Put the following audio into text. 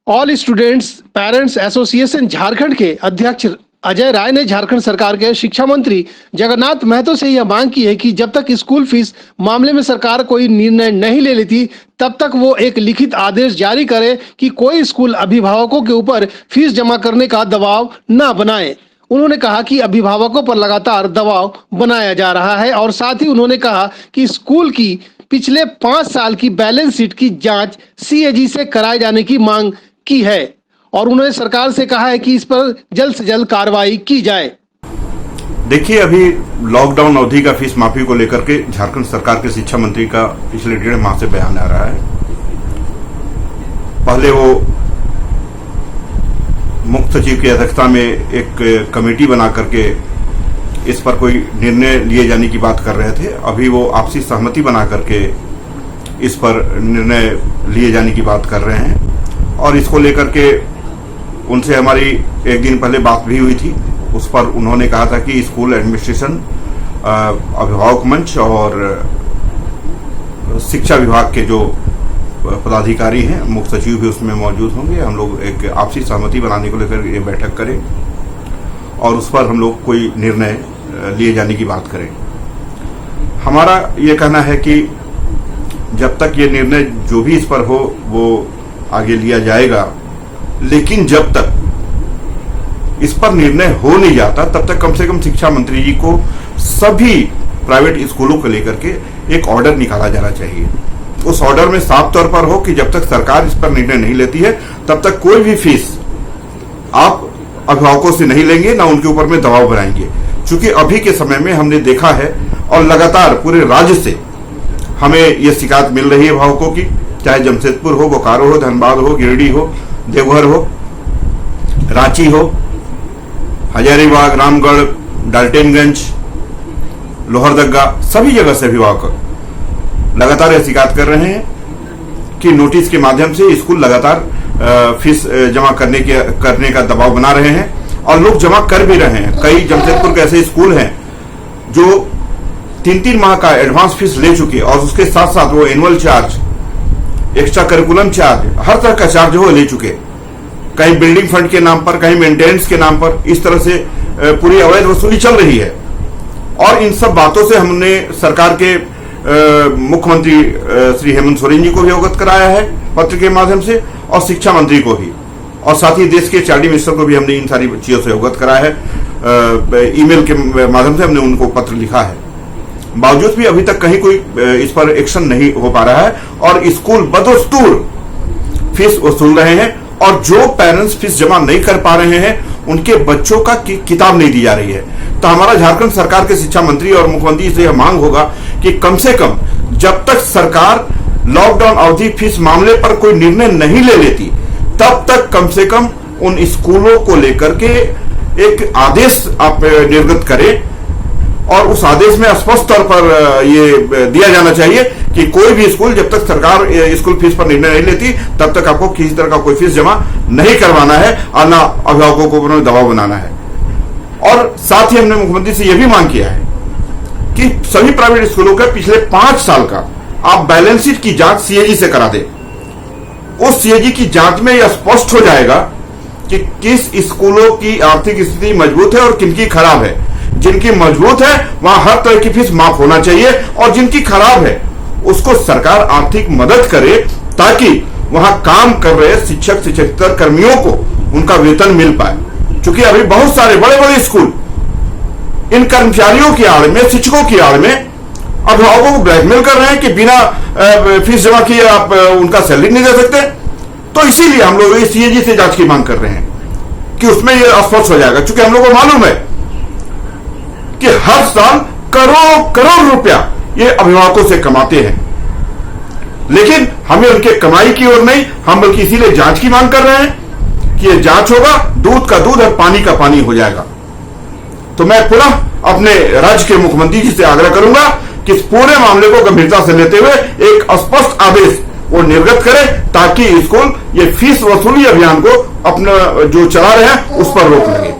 All students parents association Jharkhand के अध्यक्ष अजय राय ने झारखंड सरकार के शिक्षा मंत्री जगन्नाथ महतो से यह मांग की है कि जब तक स्कूल फीस मामले में सरकार कोई निर्णय नहीं ले लेती तब तक वो एक लिखित आदेश जारी करे कि कोई स्कूल अभिभावकों के ऊपर फीस जमा करने का दबाव न बनाए। उन्होंने कहा कि अभिभावकों पर लगातार दबाव बनाया जा रहा है और साथ ही उन्होंने कहा कि स्कूल की पिछले 5 साल की बैलेंस शीट की जांच सीएजी से कराए जाने की मांग की है और उन्होंने सरकार से कहा है कि इस पर जल्द से जल्द कार्रवाई की जाए। देखिए, अभी लॉकडाउन अवधि का फीस माफी को लेकर के झारखंड सरकार के शिक्षा मंत्री का पिछले 1.5 माह से बयान आ रहा है। पहले वो मुख्य सचिव की अध्यक्षता में एक कमेटी बना करके इस पर कोई निर्णय लिए जाने की बात कर रहे थे। अभी वो आपसी सहमति बना करके इस पर निर्णय लिए जाने की बात कर रहे हैं और इसको लेकर के उनसे हमारी एक दिन पहले बात भी हुई थी। उस पर उन्होंने कहा था कि स्कूल एडमिनिस्ट्रेशन, अभिभावक मंच और शिक्षा विभाग के जो पदाधिकारी हैं, मुख्य सचिव भी उसमें मौजूद होंगे। हम लोग एक आपसी सहमति बनाने को लेकर ये बैठक करें और उस पर हम लोग कोई निर्णय लिए जाने की बात करें। हमारा ये कहना है कि जब तक ये निर्णय जो भी इस पर हो वो आगे लिया जाएगा, लेकिन जब तक इस पर निर्णय हो नहीं जाता तब तक कम से कम शिक्षा मंत्री जी को सभी प्राइवेट स्कूलों को लेकर के एक ऑर्डर निकाला जाना चाहिए। उस ऑर्डर में साफ तौर पर हो कि जब तक सरकार इस पर निर्णय नहीं लेती है तब तक कोई भी फीस आप अभिभावकों से नहीं लेंगे, ना उनके ऊपर में दबाव बनाएंगे। क्योंकि अभी के समय में हमने देखा है और लगातार पूरे राज्य से हमें यह शिकायत मिल रही है अभिभावकों की, चाहे जमशेदपुर हो, बोकारो हो, धनबाद हो, गिरिडीह हो, देवघर हो, रांची हो, हजारीबाग, रामगढ़, डाल्टनगंज, लोहरदगा, सभी जगह से अभिभावक लगातार यह शिकायत कर रहे हैं कि नोटिस के माध्यम से स्कूल लगातार फीस जमा करने का दबाव बना रहे हैं और लोग जमा कर भी रहे हैं। कई जमशेदपुर के ऐसे स्कूल हैं जो 3-3 माह का एडवांस फीस ले चुके और उसके साथ साथ वो annual charge, extra curriculum charge, हर तरह का चार्ज वो ले चुके। कहीं बिल्डिंग फंड के नाम पर, कहीं मेंटेनेंस के नाम पर, इस तरह से पूरी अवैध वसूली चल रही है। और इन सब बातों से हमने सरकार के मुख्यमंत्री श्री हेमंत सोरेन जी को भी अवगत कराया है पत्र के माध्यम से और शिक्षा मंत्री को भी, और साथ ही देश के चार्डी मिनिस्टर को भी हमने इन सारी चीजों से अवगत कराया है। ईमेल के माध्यम से हमने उनको पत्र लिखा है। बावजूद भी अभी तक कहीं कोई इस पर एक्शन नहीं हो पा रहा है और स्कूल बदस्तूर फीस वसूल रहे हैं और जो पेरेंट्स फीस जमा नहीं कर पा रहे हैं उनके बच्चों का किताब नहीं दी जा रही है। तो हमारा झारखंड सरकार के शिक्षा मंत्री और मुख्यमंत्री से यह मांग होगा कि कम से कम जब तक सरकार लॉकडाउन अवधि फीस मामले पर कोई निर्णय नहीं ले लेती तब तक कम से कम उन स्कूलों को लेकर के एक आदेश आप निर्गत करें और उस आदेश में स्पष्ट तौर पर ये दिया जाना चाहिए कि कोई भी स्कूल, जब तक सरकार स्कूल फीस पर निर्णय नहीं लेती तब तक आपको किसी तरह का कोई फीस जमा नहीं करवाना है और ना अभिभावकों को ऊपर दबाव बनाना है। और साथ ही हमने मुख्यमंत्री से यह भी मांग किया है कि सभी प्राइवेट स्कूलों के पिछले 5 साल का आप बैलेंस शीट की जांच सीएजी से करा दें। उस सीएजी की जांच में यह स्पष्ट हो जाएगा कि किस स्कूलों की आर्थिक स्थिति मजबूत है और किनकी खराब है। जिनकी मजबूत है वहां हर तरह की फीस माफ होना चाहिए और जिनकी खराब है उसको सरकार आर्थिक मदद करे ताकि वहां काम कर रहे शिक्षक शिक्षकेतर कर्मियों को उनका वेतन मिल पाए। क्योंकि अभी बहुत सारे बड़े बड़े स्कूल इन कर्मचारियों की आड़ में, शिक्षकों की आड़ में अभिभावकों को ब्लैकमेल कर रहे हैं कि बिना फीस जमा किए आप उनका सैलरी नहीं दे सकते। तो इसीलिए हम लोग इस सीएजी से जांच की मांग कर रहे हैं कि उसमें यह स्पष्ट हो जाएगा। क्योंकि हम लोग को मालूम है कि हर साल करोड़ करोड़ रुपया ये अभिभावकों से कमाते हैं, लेकिन हमें उनके कमाई की ओर नहीं, हम बल्कि इसीलिए जांच की मांग कर रहे हैं कि ये जांच होगा, दूध का दूध और पानी का पानी हो जाएगा। तो मैं पुनः अपने राज्य के मुख्यमंत्री जी से आग्रह करूंगा कि इस पूरे मामले को गंभीरता से लेते हुए एक स्पष्ट आदेश वो निर्गत करें ताकि स्कूल ये फीस वसूली अभियान को अपना जो चला रहे हैं उस पर रोक लगे।